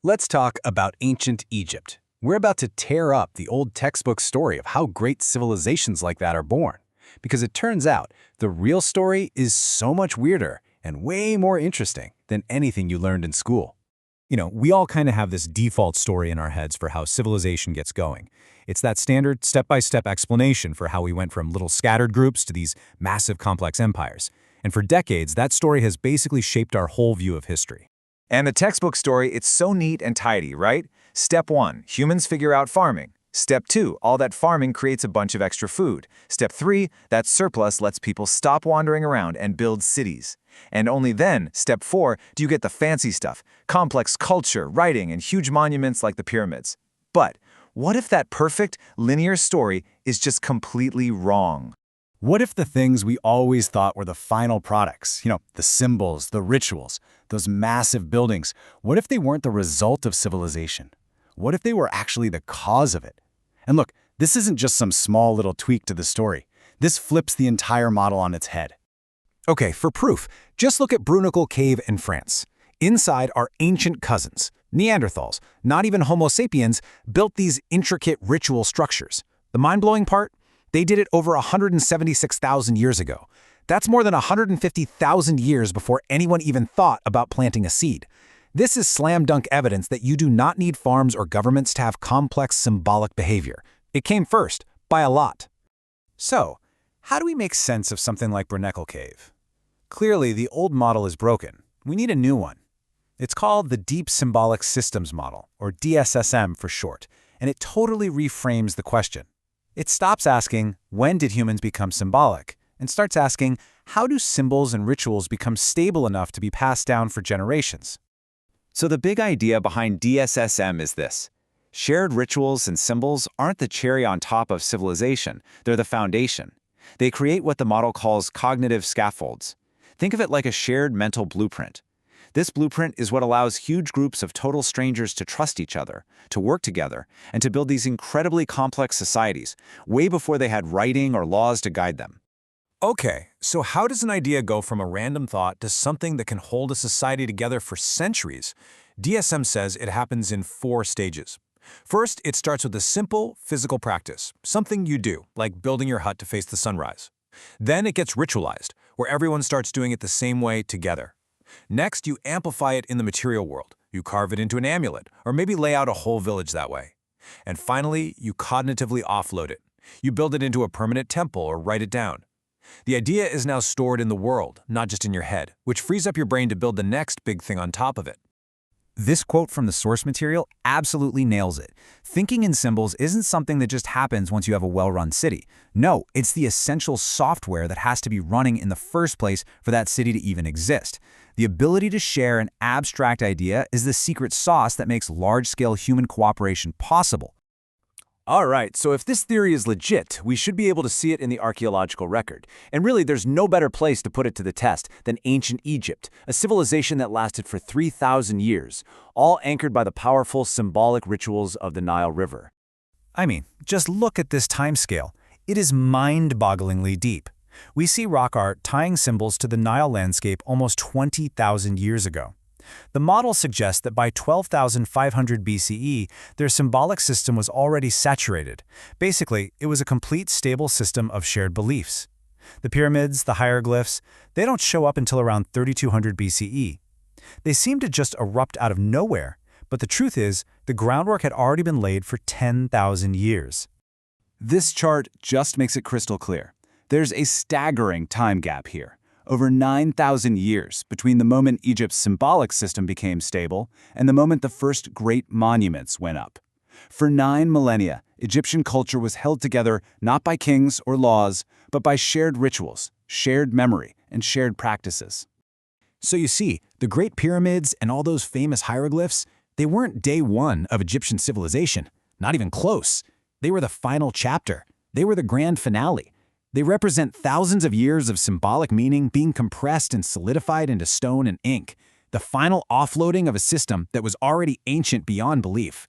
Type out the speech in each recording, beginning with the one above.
Let's talk about ancient Egypt. We're about to tear up the old textbook story of how great civilizations like that are born. Because it turns out the real story is so much weirder and way more interesting than anything you learned in school. We all kind of have this default story in our heads for how civilization gets going. It's that standard step-by-step explanation for how we went from little scattered groups to these massive complex empires. And for decades, that story has basically shaped our whole view of history. And the textbook story, it's so neat and tidy, right? Step 1, humans figure out farming. Step 2, all that farming creates a bunch of extra food. Step 3, that surplus lets people stop wandering around and build cities. And only then, step 4, do you get the fancy stuff, complex culture, writing, and huge monuments like the pyramids. But what if that perfect, linear story is just completely wrong? What if the things we always thought were the final products, the symbols, the rituals, those massive buildings, what if they weren't the result of civilization? What if they were actually the cause of it? And look, this isn't just some small little tweak to the story. This flips the entire model on its head. Okay, for proof, just look at Brunicle Cave in France. Inside are ancient cousins. Neanderthals, not even Homo sapiens, built these intricate ritual structures. The mind-blowing part? They did it over 176,000 years ago. That's more than 150,000 years before anyone even thought about planting a seed. This is slam-dunk evidence that you do not need farms or governments to have complex symbolic behavior. It came first, by a lot. So, how do we make sense of something like Brunicle Cave? Clearly, the old model is broken. We need a new one. It's called the Deep Symbolic Systems Model, or DSSM for short, and it totally reframes the question. It stops asking, when did humans become symbolic, and starts asking, how do symbols and rituals become stable enough to be passed down for generations? So the big idea behind DSSM is this. Shared rituals and symbols aren't the cherry on top of civilization, they're the foundation. They create what the model calls cognitive scaffolds. Think of it like a shared mental blueprint. This blueprint is what allows huge groups of total strangers to trust each other, to work together, and to build these incredibly complex societies, way before they had writing or laws to guide them. Okay, so how does an idea go from a random thought to something that can hold a society together for centuries? DSM says it happens in 4 stages. First, it starts with a simple physical practice, something you do, like building your hut to face the sunrise. Then it gets ritualized, where everyone starts doing it the same way together. Next, you amplify it in the material world. You carve it into an amulet, or maybe lay out a whole village that way. And finally, you cognitively offload it. You build it into a permanent temple or write it down. The idea is now stored in the world, not just in your head, which frees up your brain to build the next big thing on top of it. This quote from the source material absolutely nails it. Thinking in symbols isn't something that just happens once you have a well-run city. No, it's the essential software that has to be running in the first place for that city to even exist. The ability to share an abstract idea is the secret sauce that makes large-scale human cooperation possible. All right, so if this theory is legit, we should be able to see it in the archaeological record. And really, there's no better place to put it to the test than ancient Egypt, a civilization that lasted for 3,000 years, all anchored by the powerful symbolic rituals of the Nile River. I mean, just look at this timescale. It is mind-bogglingly deep. We see rock art tying symbols to the Nile landscape almost 20,000 years ago. The model suggests that by 12,500 BCE, their symbolic system was already saturated. Basically, it was a complete stable system of shared beliefs. The pyramids, the hieroglyphs, they don't show up until around 3200 BCE. They seem to just erupt out of nowhere, but the truth is, the groundwork had already been laid for 10,000 years. This chart just makes it crystal clear. There's a staggering time gap here. Over 9,000 years between the moment Egypt's symbolic system became stable and the moment the first great monuments went up. For 9 millennia, Egyptian culture was held together not by kings or laws, but by shared rituals, shared memory, and shared practices. So you see, the Great Pyramids and all those famous hieroglyphs, they weren't day one of Egyptian civilization, not even close. They were the final chapter. They were the grand finale. They represent thousands of years of symbolic meaning being compressed and solidified into stone and ink, the final offloading of a system that was already ancient beyond belief.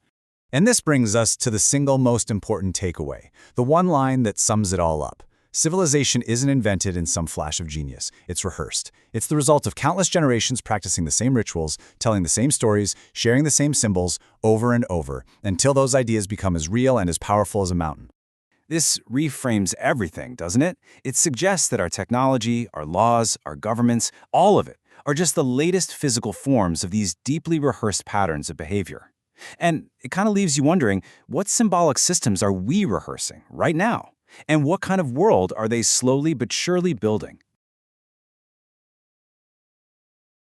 And this brings us to the single most important takeaway, the one line that sums it all up. Civilization isn't invented in some flash of genius. It's rehearsed. It's the result of countless generations practicing the same rituals, telling the same stories, sharing the same symbols over and over, until those ideas become as real and as powerful as a mountain. This reframes everything, doesn't it? It suggests that our technology, our laws, our governments, all of it, are just the latest physical forms of these deeply rehearsed patterns of behavior. And it kind of leaves you wondering, what symbolic systems are we rehearsing right now? And what kind of world are they slowly but surely building?